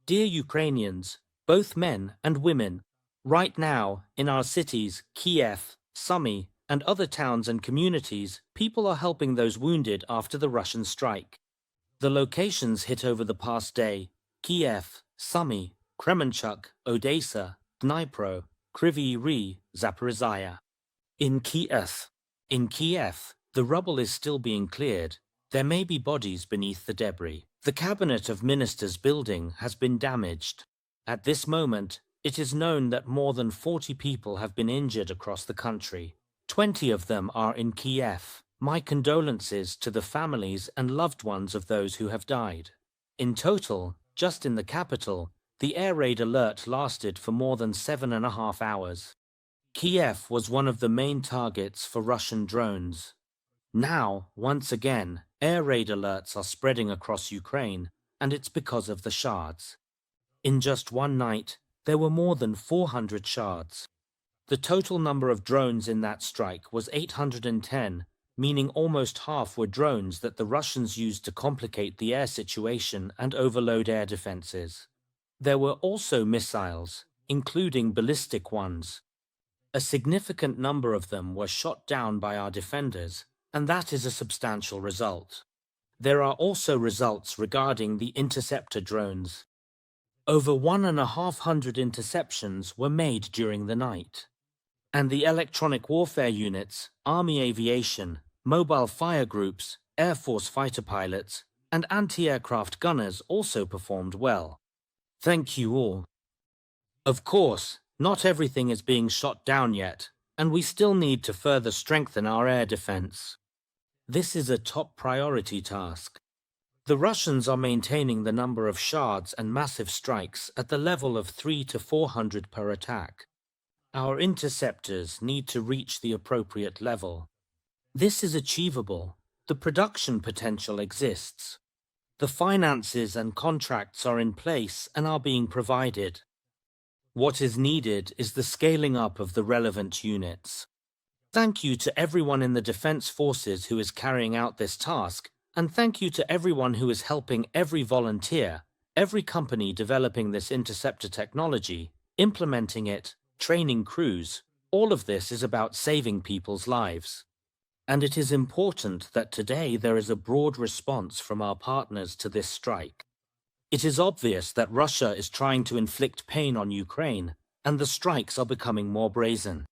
Dear Ukrainians, both men and women, right now, in our cities, Kyiv, Sumy, and other towns and communities, people are helping those wounded after the Russian strike. The locations hit over the past day: Kyiv, Sumy, Kremenchuk, Odesa, Dnipro, Kryvyi Rih, Zaporizhzhia. In Kyiv, the rubble is still being cleared. There may be bodies beneath the debris. The Cabinet of Ministers building has been damaged. At this moment, it is known that more than 40 people have been injured across the country. 20 of them are in Kyiv. My condolences to the families and loved ones of those who have died. In total, just in the capital, the air raid alert lasted for more than 7.5 hours. Kyiv was one of the main targets for Russian drones. Now, once again, air raid alerts are spreading across Ukraine, and it's because of the shards. In just one night, there were more than 400 shards. The total number of drones in that strike was 810, meaning almost half were drones that the Russians used to complicate the air situation and overload air defenses. There were also missiles, including ballistic ones. A significant number of them were shot down by our defenders, and that is a substantial result. There are also results regarding the interceptor drones. Over 1,500 interceptions were made during the night. And the electronic warfare units, army aviation, mobile fire groups, Air Force fighter pilots, and anti-aircraft gunners also performed well. Thank you all. Of course, not everything is being shot down yet, and we still need to further strengthen our air defense. This is a top priority task. The Russians are maintaining the number of shards and massive strikes at the level of 300 to 400 per attack. Our interceptors need to reach the appropriate level. This is achievable. The production potential exists. The finances and contracts are in place and are being provided. What is needed is the scaling up of the relevant units. Thank you to everyone in the Defense Forces who is carrying out this task, and thank you to everyone who is helping, every volunteer, every company developing this interceptor technology, implementing it, training crews. All of this is about saving people's lives. And it is important that today there is a broad response from our partners to this strike. It is obvious that Russia is trying to inflict pain on Ukraine, and the strikes are becoming more brazen.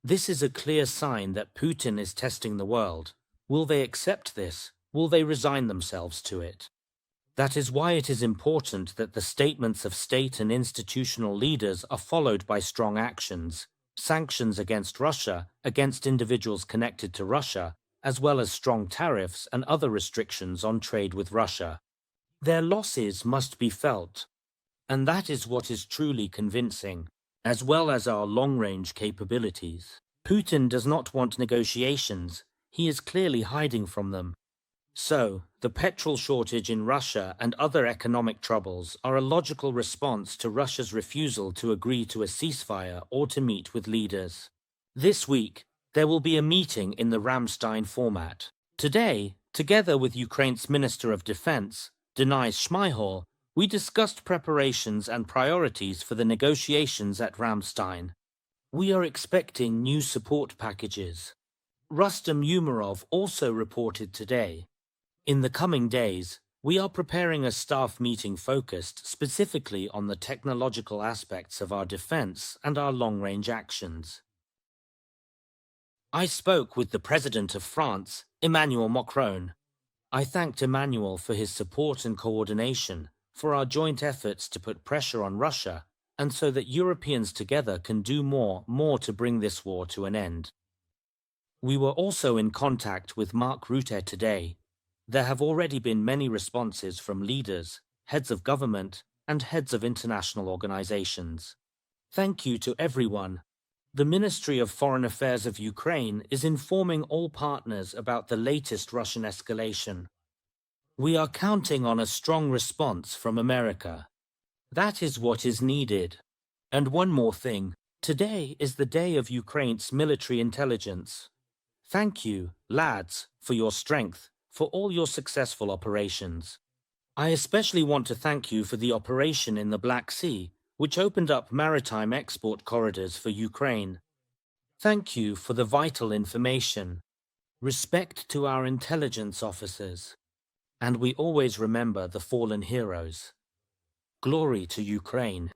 This is a clear sign that Putin is testing the world. Will they accept this? Will they resign themselves to it? That is why it is important that the statements of state and institutional leaders are followed by strong actions, sanctions against Russia, against individuals connected to Russia, as well as strong tariffs and other restrictions on trade with Russia. Their losses must be felt, and that is what is truly convincing, as well as our long-range capabilities. Putin does not want negotiations. He is clearly hiding from them. So, the petrol shortage in Russia and other economic troubles are a logical response to Russia's refusal to agree to a ceasefire or to meet with leaders. This week, there will be a meeting in the Ramstein format. Today, together with Ukraine's Minister of Defense, Denis Shmyhal, we discussed preparations and priorities for the negotiations at Ramstein. We are expecting new support packages. Rustem Umerov also reported today. In the coming days, we are preparing a staff meeting focused specifically on the technological aspects of our defense and our long-range actions. I spoke with the President of France, Emmanuel Macron. I thanked Emmanuel for his support and coordination, for our joint efforts to put pressure on Russia, and so that Europeans together can do more to bring this war to an end. We were also in contact with Mark Rutte today. There have already been many responses from leaders, heads of government, and heads of international organizations. Thank you to everyone. The Ministry of Foreign Affairs of Ukraine is informing all partners about the latest Russian escalation. We are counting on a strong response from America. That is what is needed. And one more thing. Today is the day of Ukraine's military intelligence. Thank you, lads, for your strength, for all your successful operations. I especially want to thank you for the operation in the Black Sea, which opened up maritime export corridors for Ukraine. Thank you for the vital information. Respect to our intelligence officers. And we always remember the fallen heroes. Glory to Ukraine.